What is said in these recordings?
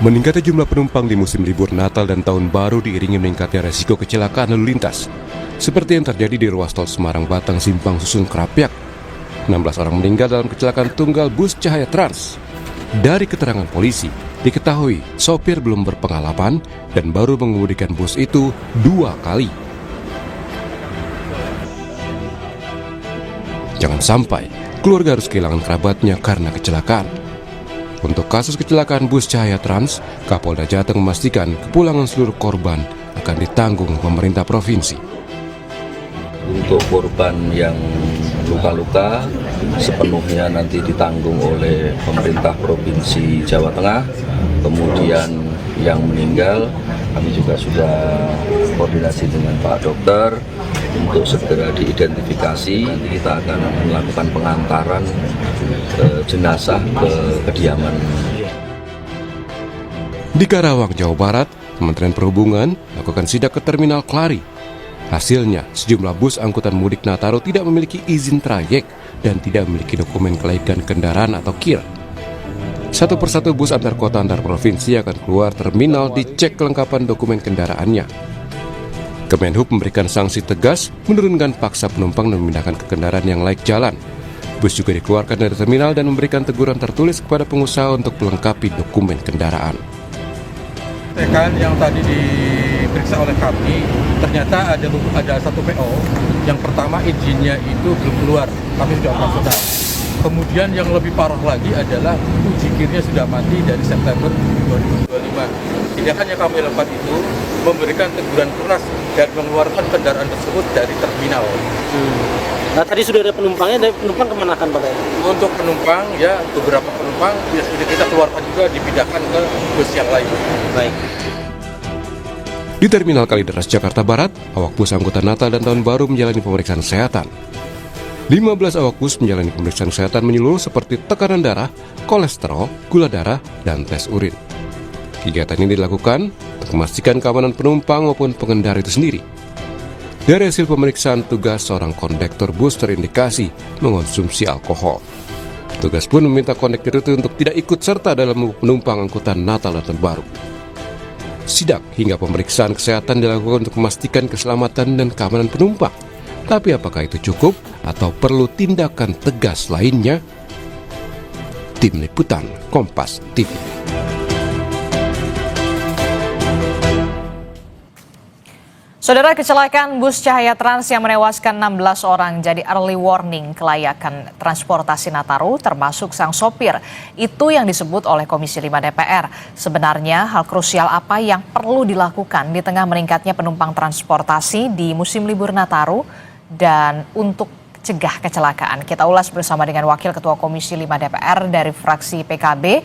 Meningkatnya jumlah penumpang di musim libur Natal dan Tahun Baru diiringi meningkatnya resiko kecelakaan lalu lintas, seperti yang terjadi di ruas tol Semarang-Batang Simpang Susun Krapyak. 16 orang meninggal dalam kecelakaan tunggal bus Cahaya Trans. Dari keterangan polisi, diketahui sopir belum berpengalaman dan baru mengemudikan bus itu 2 kali. Jangan sampai keluarga harus kehilangan kerabatnya karena kecelakaan. Untuk kasus kecelakaan bus Cahaya Trans, Kapolda Jateng memastikan kepulangan seluruh korban akan ditanggung pemerintah provinsi. Untuk korban yang luka-luka sepenuhnya nanti ditanggung oleh pemerintah Provinsi Jawa Tengah. Kemudian yang meninggal kami juga sudah koordinasi dengan Pak Dokter untuk segera diidentifikasi. Kita akan melakukan pengantaran jenazah ke kediaman. Di Karawang, Jawa Barat, Kementerian Perhubungan melakukan sidak ke Terminal Klari. Hasilnya, sejumlah bus angkutan mudik Nataru tidak memiliki izin trayek dan tidak memiliki dokumen kelaikan kendaraan atau KIR. Satu persatu bus antar kota antar provinsi akan keluar terminal dicek kelengkapan dokumen kendaraannya. Kemenhub memberikan sanksi tegas, menurunkan paksa penumpang dan memindahkan ke kendaraan yang layak jalan. Bus juga dikeluarkan dari terminal dan memberikan teguran tertulis kepada pengusaha untuk melengkapi dokumen kendaraan. Yang tadi diperiksa oleh kami, ternyata ada satu PO. Yang pertama izinnya itu belum keluar, kami sudah operasional. Kemudian yang lebih parah lagi adalah uji kirnya sudah mati dari September 2025. Tindakan yang kami lakukan itu memberikan teguran keras dan mengeluarkan kendaraan tersebut dari terminal. Nah tadi sudah ada penumpangnya, dari penumpang kemanakan Pak? Untuk penumpang, ya beberapa penumpang ya sudah kita keluarkan juga, dipindahkan ke bus yang lain. Baik. Di Terminal Kalideres, Jakarta Barat, awak bus angkutan Natal dan Tahun Baru menjalani pemeriksaan kesehatan. 15 awak bus menjalani pemeriksaan kesehatan menyeluruh seperti tekanan darah, kolesterol, gula darah, dan tes urin. Kegiatan ini dilakukan untuk memastikan keamanan penumpang maupun pengendara itu sendiri. Dari hasil pemeriksaan tugas, seorang kondektor bus terindikasi mengonsumsi alkohol. Petugas pun meminta kondektor itu untuk tidak ikut serta dalam penumpang angkutan Natal dan Tahun Baru. Sidak hingga pemeriksaan kesehatan dilakukan untuk memastikan keselamatan dan keamanan penumpang. Tapi apakah itu cukup atau perlu tindakan tegas lainnya? Tim Liputan Kompas TV. Saudara, kecelakaan bus Cahaya Trans yang menewaskan 16 orang jadi early warning kelayakan transportasi Nataru termasuk sang sopir. Itu yang disebut oleh Komisi 5 DPR. Sebenarnya hal krusial apa yang perlu dilakukan di tengah meningkatnya penumpang transportasi di musim libur Nataru dan untuk cegah kecelakaan. Kita ulas bersama dengan Wakil Ketua Komisi 5 DPR dari fraksi PKB,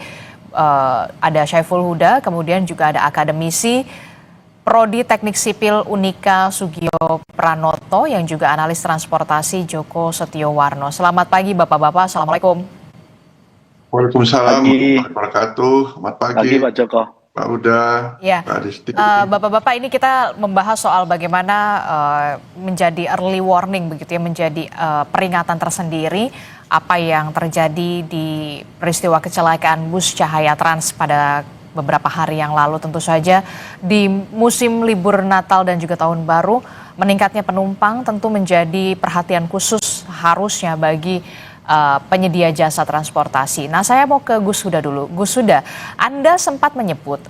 ada Syaiful Huda, kemudian juga ada akademisi Prodi Teknik Sipil Unika Sugio Pranoto yang juga analis transportasi Joko Setiowarno. Selamat pagi Bapak-Bapak, Assalamualaikum. Waalaikumsalam warahmatullahi wabarakatuh. Selamat pagi Pak Joko. Pak Uda, Ya, Pak Disti. Bapak-Bapak, ini kita membahas soal bagaimana menjadi early warning begitu ya, menjadi peringatan tersendiri apa yang terjadi di peristiwa kecelakaan bus Cahaya Trans pada beberapa hari yang lalu. Tentu saja di musim libur Natal dan juga Tahun Baru, meningkatnya penumpang tentu menjadi perhatian khusus harusnya bagi penyedia jasa transportasi. Nah, saya mau ke Gus Huda dulu. Gus Huda, Anda sempat menyebut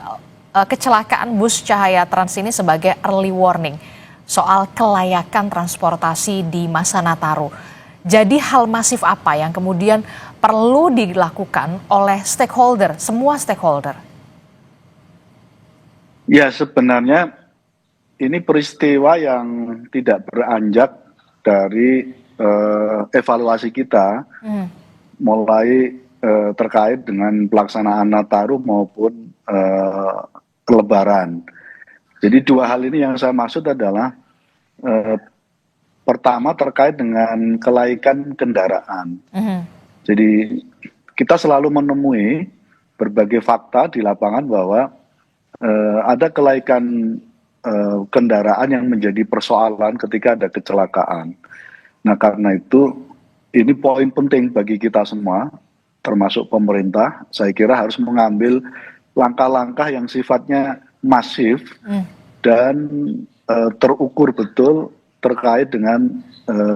kecelakaan bus Cahaya Trans ini sebagai early warning soal kelayakan transportasi di masa Nataru. Jadi hal masif apa yang kemudian perlu dilakukan oleh stakeholder, semua stakeholder? Ya, sebenarnya ini peristiwa yang tidak beranjak dari evaluasi kita, mulai terkait dengan pelaksanaan Nataru maupun Lebaran. Jadi dua hal ini yang saya maksud adalah pertama terkait dengan kelaikan kendaraan. Jadi kita selalu menemui berbagai fakta di lapangan bahwa ada kelaikan kendaraan yang menjadi persoalan ketika ada kecelakaan. Nah, karena itu ini poin penting bagi kita semua, termasuk pemerintah. Saya kira harus mengambil langkah-langkah yang sifatnya masif dan terukur betul terkait dengan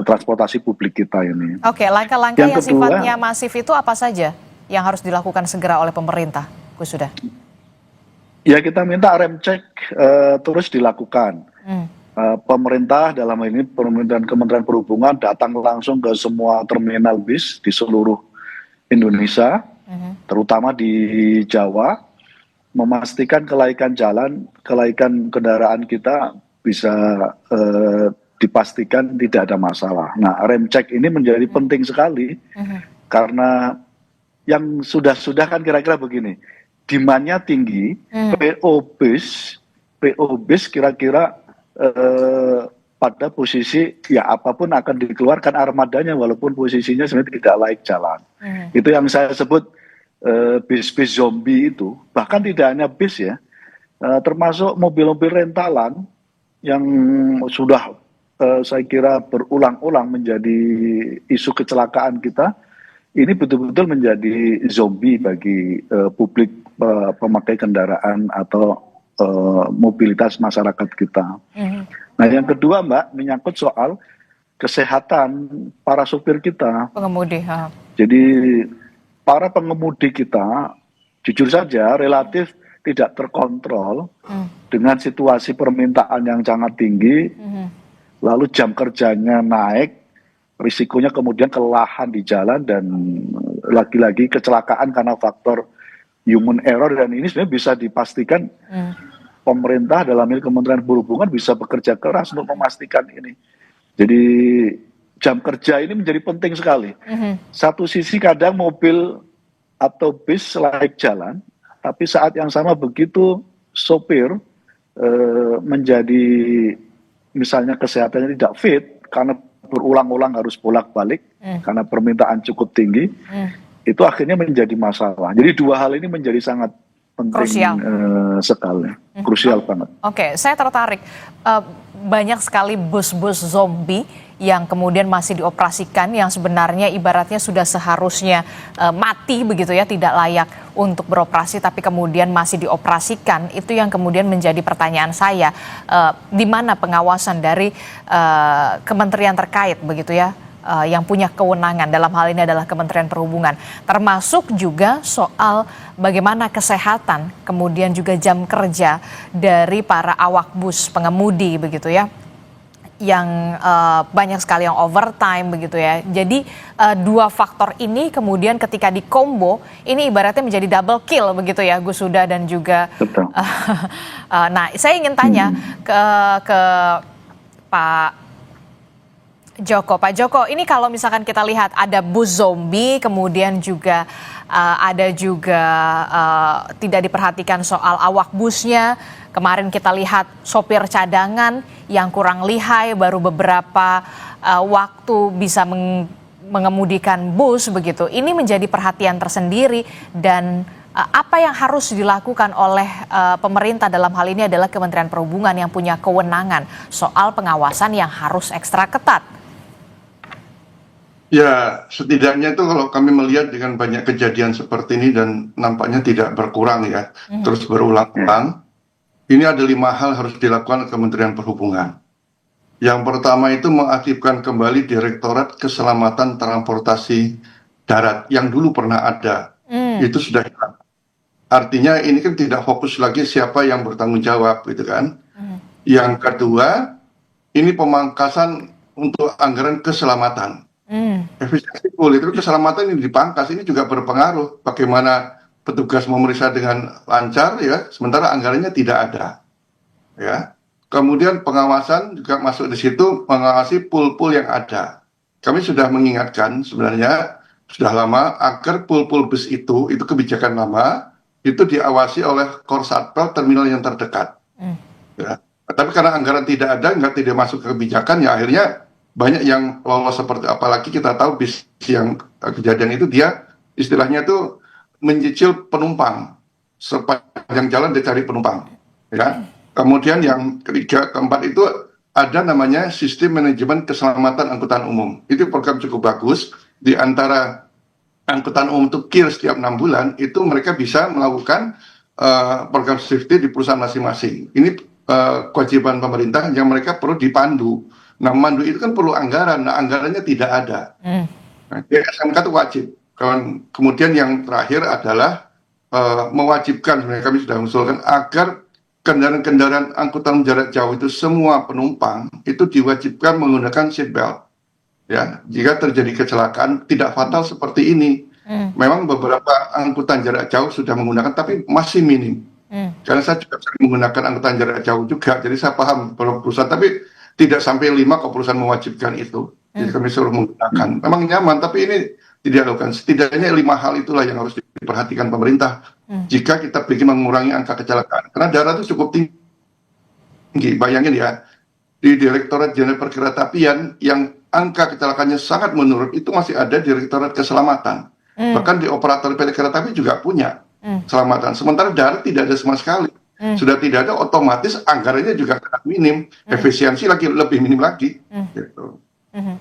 transportasi publik kita ini. Oke, langkah-langkah yang Yang kedua, sifatnya masif itu apa saja yang harus dilakukan segera oleh pemerintah, Gus Huda? ya kita minta rem cek terus dilakukan. Pemerintah dalam hal ini Kementerian Perhubungan datang langsung ke semua terminal bis di seluruh Indonesia, terutama di Jawa, memastikan kelaikan jalan, kelaikan kendaraan kita bisa dipastikan tidak ada masalah. Nah, rem cek ini menjadi penting sekali karena yang sudah kan kira-kira begini, demand-nya tinggi, PO bis kira-kira pada posisi ya apapun akan dikeluarkan armadanya walaupun posisinya sebenarnya tidak layak jalan. Itu yang saya sebut bis-bis zombie itu. Bahkan tidak hanya bis ya, termasuk mobil-mobil rentalan yang sudah saya kira berulang-ulang menjadi isu kecelakaan kita. Ini betul-betul menjadi zombie bagi publik pemakai kendaraan atau mobilitas masyarakat kita. Nah, yang kedua, Mbak, menyangkut soal kesehatan para sopir kita. Pengemudi. Jadi para pengemudi kita, jujur saja, relatif tidak terkontrol dengan situasi permintaan yang sangat tinggi, lalu jam kerjanya naik, risikonya kemudian kelelahan di jalan dan lagi-lagi kecelakaan karena faktor human error, dan ini sebenarnya bisa dipastikan pemerintah dalam hal Kementerian Perhubungan bisa bekerja keras untuk memastikan ini. Jadi jam kerja ini menjadi penting sekali. Satu sisi kadang mobil atau bis layak jalan, tapi saat yang sama begitu sopir menjadi misalnya kesehatannya tidak fit karena berulang-ulang harus bolak-balik karena permintaan cukup tinggi, itu akhirnya menjadi masalah. Jadi dua hal ini menjadi sangat penting Krusial. Sekali, krusial banget. Oke, saya tertarik. Banyak sekali bus-bus zombie yang kemudian masih dioperasikan, yang sebenarnya ibaratnya sudah seharusnya mati begitu ya, tidak layak untuk beroperasi, tapi kemudian masih dioperasikan. Itu yang kemudian menjadi pertanyaan saya, di mana pengawasan dari kementerian terkait begitu ya, yang punya kewenangan dalam hal ini adalah Kementerian Perhubungan, termasuk juga soal bagaimana kesehatan, kemudian juga jam kerja dari para awak bus pengemudi begitu ya, yang banyak sekali yang overtime begitu ya. Jadi dua faktor ini kemudian ketika dikombo ini ibaratnya menjadi double kill begitu ya, Gus Huda dan juga. Betul. Nah, saya ingin tanya ke Pak Joko. Pak Joko, ini kalau misalkan kita lihat ada bus zombie, kemudian juga ada juga tidak diperhatikan soal awak busnya. Kemarin kita lihat sopir cadangan yang kurang lihai, baru beberapa waktu bisa mengemudikan bus begitu. Ini menjadi perhatian tersendiri, dan apa yang harus dilakukan oleh pemerintah dalam hal ini adalah Kementerian Perhubungan yang punya kewenangan soal pengawasan yang harus ekstra ketat. Ya, setidaknya itu kalau kami melihat dengan banyak kejadian seperti ini dan nampaknya tidak berkurang ya, terus berulang-ulang, ini ada 5 hal harus dilakukan Kementerian Perhubungan. Yang pertama itu mengaktifkan kembali Direktorat Keselamatan Transportasi Darat yang dulu pernah ada, itu sudah hilang. Artinya ini kan tidak fokus lagi siapa yang bertanggung jawab gitu kan. Yang kedua, ini pemangkasan untuk anggaran keselamatan. Efisiensi itu keselamatan ini dipangkas, ini juga berpengaruh bagaimana petugas memeriksa dengan lancar ya, sementara anggarannya tidak ada ya. Kemudian pengawasan juga masuk di situ, mengawasi pool-pool yang ada. Kami sudah mengingatkan sebenarnya sudah lama agar pool-pool bus itu kebijakan lama, itu diawasi oleh Korsatpel terminal yang terdekat ya. Tapi karena anggaran tidak ada, tidak masuk ke kebijakan, ya akhirnya banyak yang lolos, seperti apalagi kita tahu bis yang kejadian itu dia istilahnya itu mencicil penumpang sepanjang jalan, dia cari penumpang ya. Kemudian yang ketiga, keempat itu ada namanya sistem manajemen keselamatan angkutan umum. Itu program cukup bagus. Di antara angkutan umum itu KIR setiap 6 bulan itu mereka bisa melakukan program safety di perusahaan masing-masing. Ini kewajiban pemerintah yang mereka perlu dipandu. Nah, mandu itu kan perlu anggaran. Nah, anggarannya tidak ada. Nah, SMK itu wajib. Kemudian yang terakhir adalah mewajibkan, sebenarnya kami sudah mengusulkan agar kendaraan-kendaraan angkutan jarak jauh itu semua penumpang itu diwajibkan menggunakan seat belt. Ya, jika terjadi kecelakaan tidak fatal seperti ini. Memang beberapa angkutan jarak jauh sudah menggunakan, tapi masih minim. Karena saya juga sering menggunakan angkutan jarak jauh juga, jadi saya paham kalau perusahaan, tapi tidak sampai 5 kalau perusahaan mewajibkan itu. Jadi kami suruh menggunakan. Memang nyaman, tapi ini tidak dilakukan. Setidaknya 5 hal itulah yang harus diperhatikan pemerintah jika kita ingin mengurangi angka kecelakaan. Karena darat itu cukup tinggi. Bayangin ya, di Direktorat Jenderal Perkeretaapian yang angka kecelakaannya sangat menurun, itu masih ada Direktorat Keselamatan. Bahkan di operator PT Kereta Api juga punya keselamatan. Sementara darat tidak ada sama sekali. Sudah tidak ada, otomatis anggarannya juga sangat minim, efisiensi lagi lebih minim lagi. Gitu.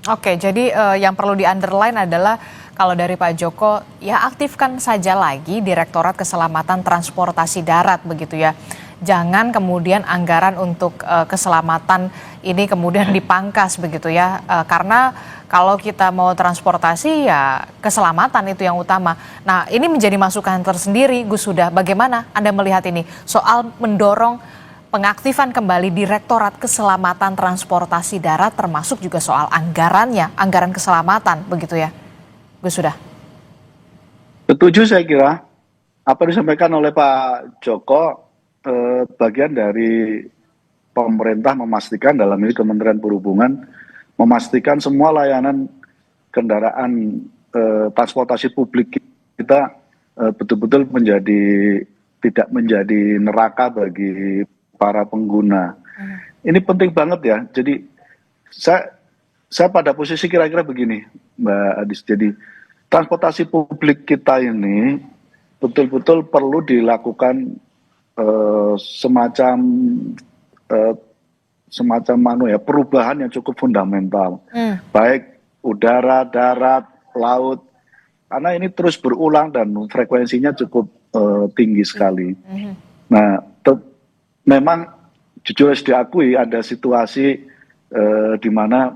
Oke, jadi yang perlu di-underline adalah kalau dari Pak Joko, ya aktifkan saja lagi Direktorat Keselamatan Transportasi Darat begitu ya. Jangan kemudian anggaran untuk keselamatan ini kemudian dipangkas begitu ya. Karena kalau kita mau transportasi ya keselamatan itu yang utama. Nah, ini menjadi masukan tersendiri, Gus Huda. Bagaimana Anda melihat ini soal mendorong pengaktifan kembali Direktorat Keselamatan Transportasi Darat, termasuk juga soal anggarannya, anggaran keselamatan begitu ya, Gus Huda? Setuju saya kira apa yang disampaikan oleh Pak Joko, bagian dari pemerintah memastikan, dalam ini Kementerian Perhubungan, memastikan semua layanan kendaraan transportasi publik kita betul-betul tidak menjadi neraka bagi para pengguna. Ini penting banget ya. Jadi saya pada posisi kira-kira begini, Mbak Adis. Jadi transportasi publik kita ini betul-betul perlu dilakukan semacam perubahan yang cukup fundamental, baik udara, darat, laut, karena ini terus berulang dan frekuensinya cukup tinggi sekali. Nah, memang jujur harus diakui ada situasi di mana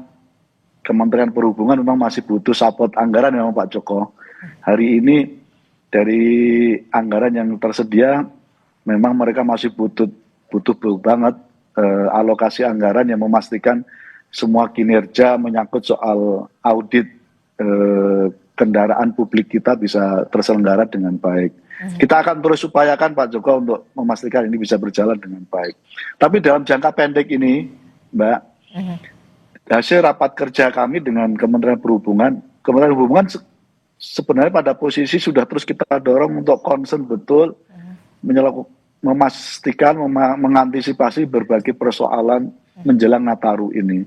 Kementerian Perhubungan memang masih butuh support anggaran memang Pak Joko. Hari ini dari anggaran yang tersedia memang mereka masih butuh banget alokasi anggaran yang memastikan semua kinerja menyangkut soal audit kendaraan publik kita bisa terselenggara dengan baik. Kita akan terus upayakan Pak Joko untuk memastikan ini bisa berjalan dengan baik. Tapi dalam jangka pendek ini, Mbak, hasil rapat kerja kami dengan Kementerian Perhubungan sebenarnya pada posisi sudah terus kita dorong untuk concern betul memastikan, mengantisipasi berbagai persoalan menjelang Nataru ini.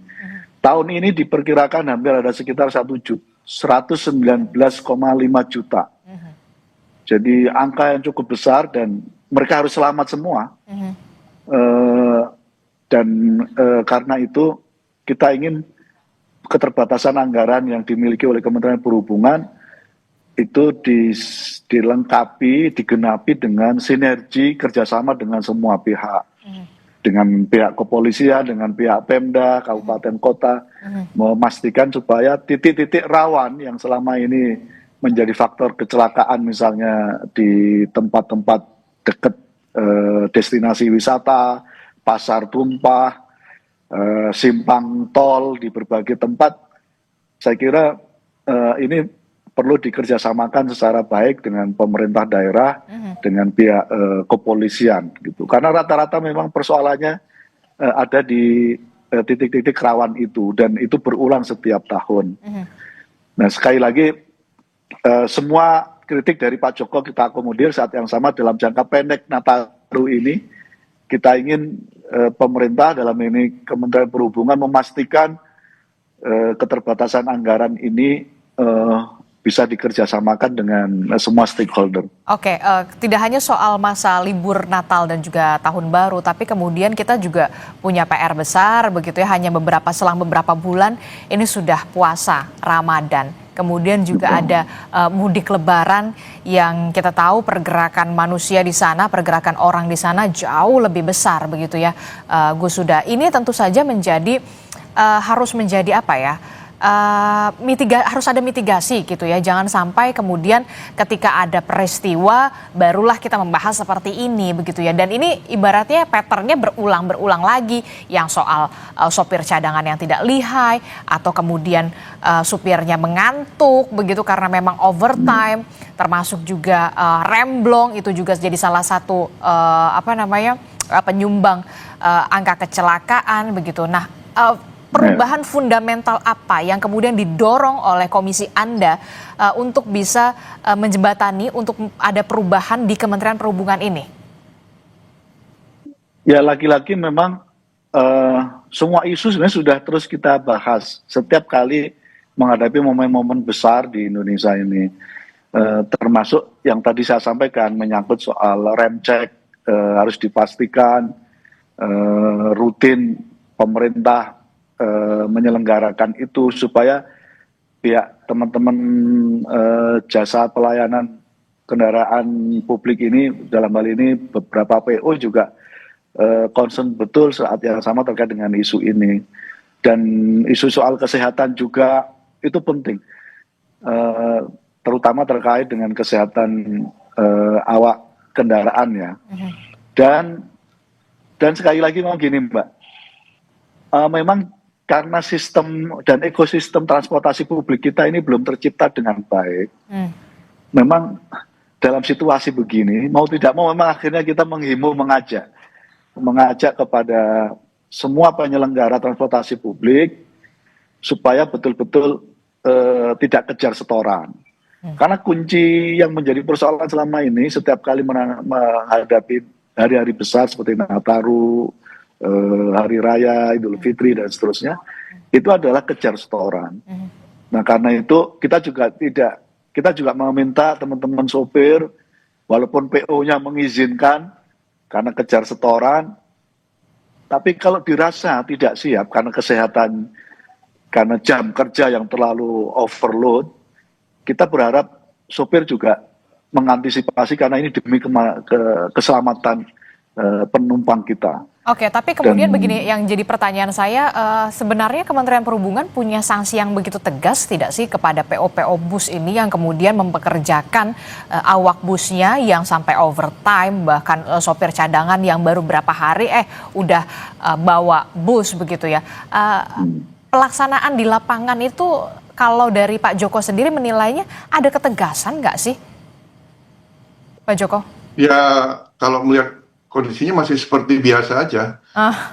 Tahun ini diperkirakan hampir ada sekitar 119,5 juta. Jadi angka yang cukup besar dan mereka harus selamat semua. Karena itu kita ingin keterbatasan anggaran yang dimiliki oleh Kementerian Perhubungan itu dilengkapi, digenapi dengan sinergi kerjasama dengan semua pihak, dengan pihak kepolisian, dengan pihak Pemda, kabupaten kota, memastikan supaya titik-titik rawan yang selama ini menjadi faktor kecelakaan, misalnya di tempat-tempat dekat destinasi wisata, pasar tumpah, simpang tol di berbagai tempat, saya kira ini perlu dikerjasamakan secara baik dengan pemerintah daerah, dengan pihak kepolisian, gitu. Karena rata-rata memang persoalannya ada di titik-titik rawan itu, dan itu berulang setiap tahun. Nah, sekali lagi, semua kritik dari Pak Joko kita akomodir. Saat yang sama dalam jangka pendek Nataru ini, kita ingin pemerintah, dalam ini Kementerian Perhubungan, memastikan keterbatasan anggaran ini bisa dikerjasamakan dengan semua stakeholder. Oke, tidak hanya soal masa libur Natal dan juga Tahun Baru, tapi kemudian kita juga punya PR besar begitu ya, hanya selang beberapa bulan ini sudah puasa Ramadan. kemudian juga ada mudik lebaran yang kita tahu pergerakan manusia di sana, pergerakan orang di sana jauh lebih besar begitu ya, Gus Huda. Ini tentu saja harus menjadi apa ya? Harus ada mitigasi gitu ya, jangan sampai kemudian ketika ada peristiwa barulah kita membahas seperti ini begitu ya. Dan ini ibaratnya patternnya berulang lagi, yang soal sopir cadangan yang tidak lihai atau kemudian supirnya mengantuk begitu karena memang overtime, termasuk juga remblong, itu juga jadi salah satu penyumbang angka kecelakaan begitu. Nah, perubahan fundamental apa yang kemudian didorong oleh komisi Anda untuk bisa menjembatani untuk ada perubahan di Kementerian Perhubungan ini? Ya, lagi-lagi memang semua isu sebenarnya sudah terus kita bahas setiap kali menghadapi momen-momen besar di Indonesia ini. Termasuk yang tadi saya sampaikan menyangkut soal rem cek, harus dipastikan rutin pemerintah menyelenggarakan itu supaya pihak teman-teman jasa pelayanan kendaraan publik ini, dalam hal ini beberapa PO juga concern betul saat yang sama terkait dengan isu ini. Dan isu soal kesehatan juga itu penting, terutama terkait dengan kesehatan awak kendaraan ya. Dan sekali lagi mau gini Mbak, memang karena sistem dan ekosistem transportasi publik kita ini belum tercipta dengan baik. Memang dalam situasi begini, mau tidak mau memang akhirnya kita menghimbau, mengajak kepada semua penyelenggara transportasi publik supaya betul-betul tidak kejar setoran. Karena kunci yang menjadi persoalan selama ini setiap kali menghadapi hari-hari besar seperti Nataru, Hari Raya, Idul Fitri dan seterusnya, itu adalah kejar setoran. Nah, karena itu kita juga meminta teman-teman sopir, walaupun PO-nya mengizinkan karena kejar setoran, tapi kalau dirasa tidak siap karena kesehatan, karena jam kerja yang terlalu overload, kita berharap sopir juga mengantisipasi karena ini demi keselamatan penumpang kita. Oke, tapi kemudian begini yang jadi pertanyaan saya, sebenarnya Kementerian Perhubungan punya sanksi yang begitu tegas tidak sih kepada PO-PO bus ini yang kemudian mempekerjakan awak busnya yang sampai overtime, bahkan sopir cadangan yang baru berapa hari udah bawa bus begitu ya. Pelaksanaan di lapangan itu kalau dari Pak Joko sendiri menilainya ada ketegasan nggak sih, Pak Joko? Ya, kalau melihat kondisinya masih seperti biasa aja.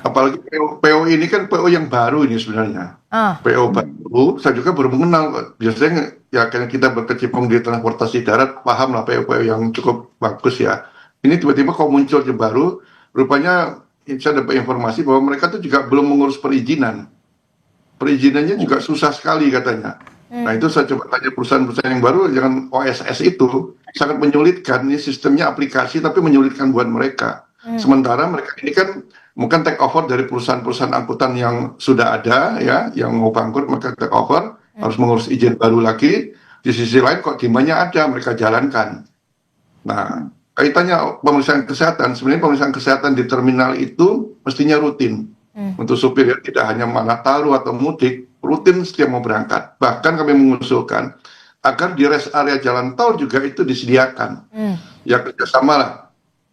Apalagi PO ini kan PO yang baru ini sebenarnya. PO baru, saya juga baru mengenal. Biasanya ya karena kita berkecimpung di transportasi darat, paham lah PO-PO yang cukup bagus ya. Ini tiba-tiba kok muncul yang baru, rupanya saya dapat informasi bahwa mereka tuh juga belum mengurus perizinan. Perizinannya juga susah sekali katanya. Nah itu saya coba tanya perusahaan-perusahaan yang baru, jangan OSS itu sangat menyulitkan, ini sistemnya aplikasi tapi menyulitkan buat mereka. Sementara mereka ini kan mungkin take over dari perusahaan-perusahaan angkutan yang sudah ada ya, yang mau bangkrut mereka take over, harus mengurus izin baru lagi. Di sisi lain kok demandnya ada, mereka jalankan. Nah kaitannya pemeriksaan kesehatan, sebenarnya pemeriksaan kesehatan di terminal itu mestinya rutin. Untuk supir ya, tidak hanya Nataru atau mudik, rutin setiap mau berangkat. Bahkan kami mengusulkan agar di rest area jalan tol juga itu disediakan. Ya kerjasama lah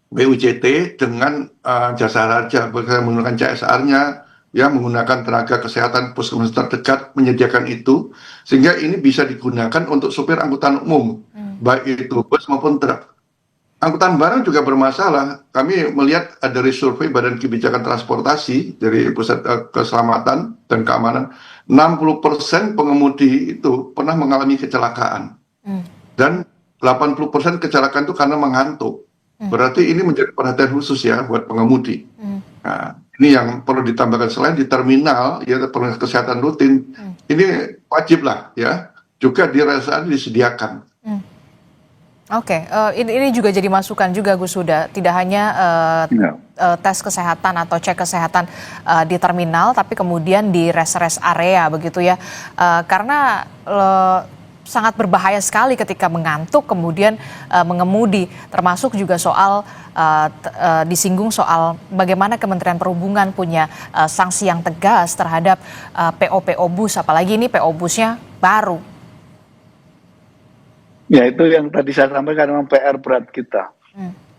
BUJT dengan jasa raja, menggunakan CSR-nya, ya menggunakan tenaga kesehatan puskesmas terdekat menyediakan itu, sehingga ini bisa digunakan untuk supir angkutan umum, baik itu bus maupun truk. Angkutan barang juga bermasalah. Kami melihat dari survei Badan Kebijakan Transportasi dari Pusat Keselamatan dan Keamanan, 60% pengemudi itu pernah mengalami kecelakaan. Dan 80% kecelakaan itu karena mengantuk. Berarti ini menjadi perhatian khusus ya buat pengemudi. Nah, ini yang perlu ditambahkan selain di terminal, ya perlukan kesehatan rutin. Ini wajib lah ya, juga di rest area disediakan. Oke, ini juga jadi masukan juga Gus Huda, tidak hanya tes kesehatan atau cek kesehatan di terminal, tapi kemudian di rest area begitu ya, karena sangat berbahaya sekali ketika mengantuk kemudian mengemudi, termasuk juga soal disinggung soal bagaimana Kementerian Perhubungan punya sanksi yang tegas terhadap PO bus, apalagi ini PO busnya baru. Ya, itu yang tadi saya sampaikan, memang PR berat kita.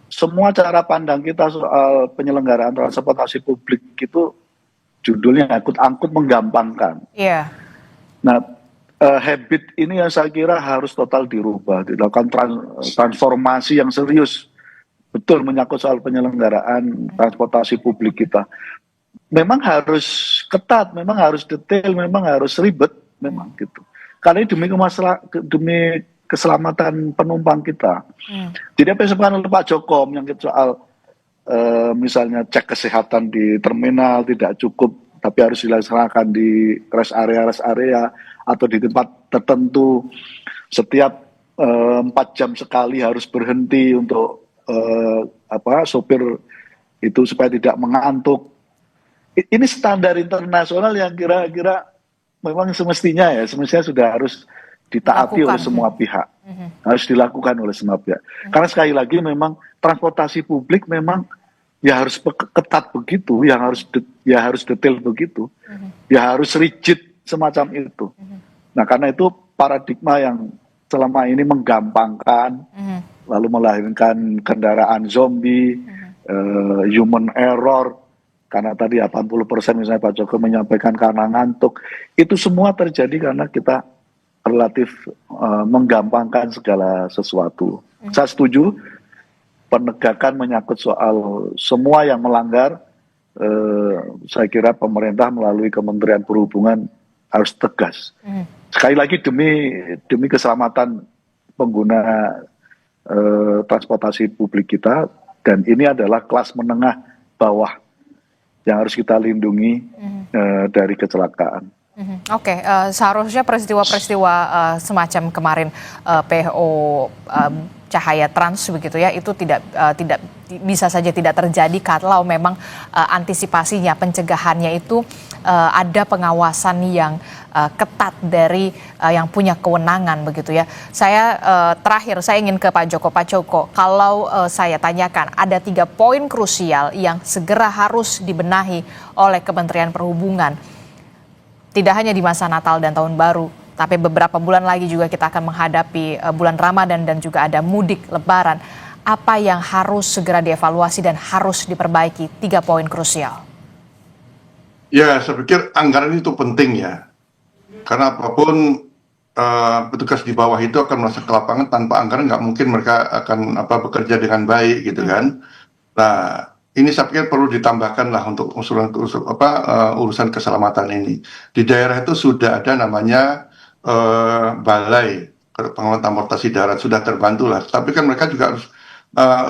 Semua cara pandang kita soal penyelenggaraan transportasi publik itu judulnya angkut menggampangkan. Iya. Nah, habit ini yang saya kira harus total dirubah, dilakukan transformasi yang serius. Betul, menyangkut soal penyelenggaraan transportasi publik kita. Memang harus ketat, memang harus detail, memang harus ribet, memang gitu. Karena ini demi keselamatan penumpang kita. Jadi apa yang disampaikan oleh Pak Joko menyangkut soal misalnya cek kesehatan di terminal tidak cukup, tapi harus dilaksanakan di rest area atau di tempat tertentu setiap 4 jam sekali harus berhenti untuk sopir itu supaya tidak mengantuk. Ini standar internasional yang kira-kira memang semestinya sudah harus ditaati oleh semua pihak, harus dilakukan oleh semua pihak. Karena sekali lagi memang transportasi publik memang ya harus ketat begitu, yang harus detail begitu, ya harus rigid semacam itu. Nah, karena itu paradigma yang selama ini menggampangkan, lalu melahirkan kendaraan zombie, human error, karena tadi 80% misalnya Pak Joko menyampaikan karena ngantuk, itu semua terjadi karena kita relatif menggampangkan segala sesuatu. Saya setuju penegakan menyangkut soal semua yang melanggar, saya kira pemerintah melalui Kementerian Perhubungan harus tegas. Sekali lagi demi keselamatan pengguna transportasi publik kita, dan ini adalah kelas menengah bawah yang harus kita lindungi dari kecelakaan. Oke, seharusnya peristiwa-peristiwa semacam kemarin PO Cahaya Trans begitu ya, itu tidak bisa saja tidak terjadi kalau memang antisipasinya, pencegahannya itu ada pengawasan yang ketat dari yang punya kewenangan begitu ya. Saya terakhir saya ingin ke Pak Joko. Pak Joko, kalau saya tanyakan ada 3 poin krusial yang segera harus dibenahi oleh Kementerian Perhubungan. Tidak hanya di masa Natal dan Tahun Baru, tapi beberapa bulan lagi juga kita akan menghadapi bulan Ramadan dan juga ada mudik Lebaran. Apa yang harus segera dievaluasi dan harus diperbaiki? 3 poin krusial. Ya, saya pikir anggaran itu penting ya. Karena apapun petugas di bawah itu akan merasa ke lapangan, tanpa anggaran nggak mungkin mereka akan bekerja dengan baik gitu kan. Nah, ini saya pikir perlu ditambahkan lah untuk urusan keselamatan ini. Di daerah itu sudah ada namanya balai pengawasan transportasi darat, sudah terbantu lah. Tapi kan mereka juga harus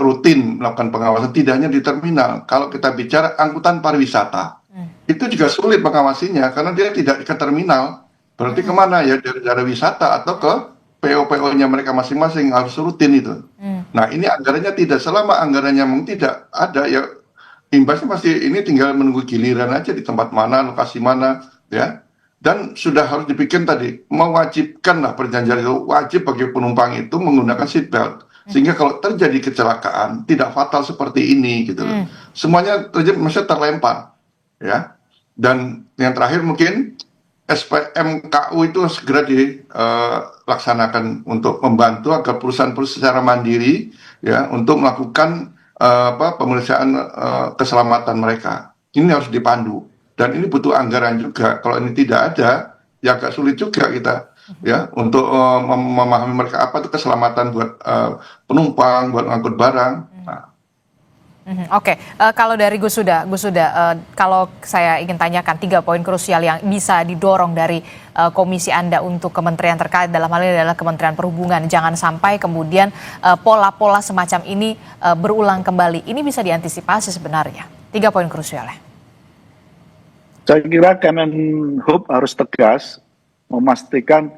rutin melakukan pengawasan, tidak hanya di terminal. Kalau kita bicara angkutan pariwisata, itu juga sulit mengawasinya karena dia tidak ke terminal. Berarti kemana ya, dari daerah wisata atau ke PO-PO-nya mereka masing-masing, harus rutin itu. Nah, ini anggarannya tidak, selama anggarannya mungkin tidak ada ya, imbasnya masih ini tinggal menunggu giliran aja di tempat mana, lokasi mana ya. Dan sudah harus dipikir tadi, mewajibkan lah, perjanjian itu wajib bagi penumpang itu menggunakan seat belt, sehingga kalau terjadi kecelakaan tidak fatal seperti ini gitu loh. Semuanya terjadi, maksudnya terlempar ya. Dan yang terakhir mungkin SPMKU itu segera dilaksanakan untuk membantu agar perusahaan-perusahaan secara mandiri ya untuk melakukan pemeriksaan keselamatan mereka. Ini harus dipandu dan ini butuh anggaran juga. Kalau ini tidak ada, ya agak sulit juga kita ya untuk memahami mereka apa itu keselamatan buat penumpang, buat ngangkut barang. Nah. Oke, kalau dari Gus Huda, kalau saya ingin tanyakan 3 poin krusial yang bisa didorong dari komisi Anda untuk kementerian terkait, dalam hal ini adalah Kementerian Perhubungan. Jangan sampai kemudian pola-pola semacam ini berulang kembali. Ini bisa diantisipasi sebenarnya. 3 poin krusialnya. Saya kira Kemenhub harus tegas memastikan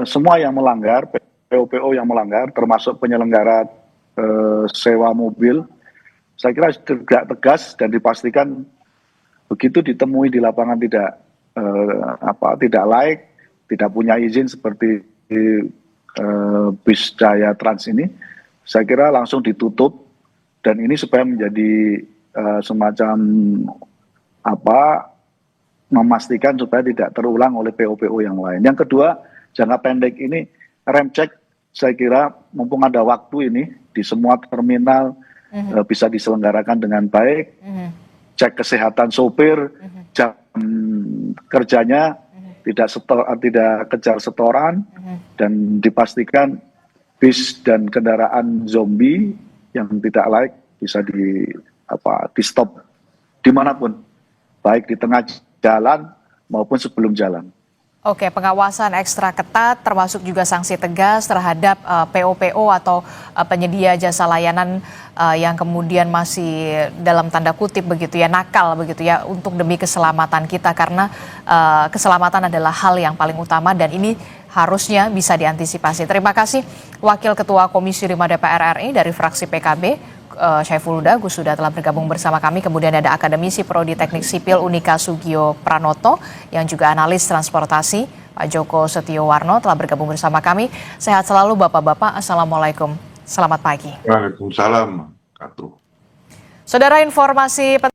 semua yang melanggar, PO-PO yang melanggar, termasuk penyelenggara sewa mobil, saya kira tegak tegas dan dipastikan begitu ditemui di lapangan tidak laik, tidak punya izin seperti bis Jaya Trans ini, saya kira langsung ditutup, dan ini supaya menjadi semacam memastikan supaya tidak terulang oleh PO-PO yang lain. Yang kedua, jangka pendek ini rem cek, saya kira mumpung ada waktu ini di semua terminal bisa diselenggarakan dengan baik, cek kesehatan sopir, jam kerjanya tidak kejar setoran, dan dipastikan bis dan kendaraan zombie yang tidak layak bisa di stop dimanapun, baik di tengah jalan maupun sebelum jalan. Oke, pengawasan ekstra ketat termasuk juga sanksi tegas terhadap PO-PO atau penyedia jasa layanan yang kemudian masih dalam tanda kutip begitu ya, nakal begitu ya, untuk demi keselamatan kita, karena keselamatan adalah hal yang paling utama dan ini harusnya bisa diantisipasi. Terima kasih Wakil Ketua Komisi 5 DPR RI dari fraksi PKB, Syaiful Huda Gus sudah telah bergabung bersama kami. Kemudian ada Akademisi Prodi Teknik Sipil Unika Sugio Pranoto yang juga analis transportasi, Pak Joko Setiowarno telah bergabung bersama kami. Sehat selalu Bapak-Bapak, Assalamualaikum, selamat pagi. Waalaikumsalam. Saudara, informasi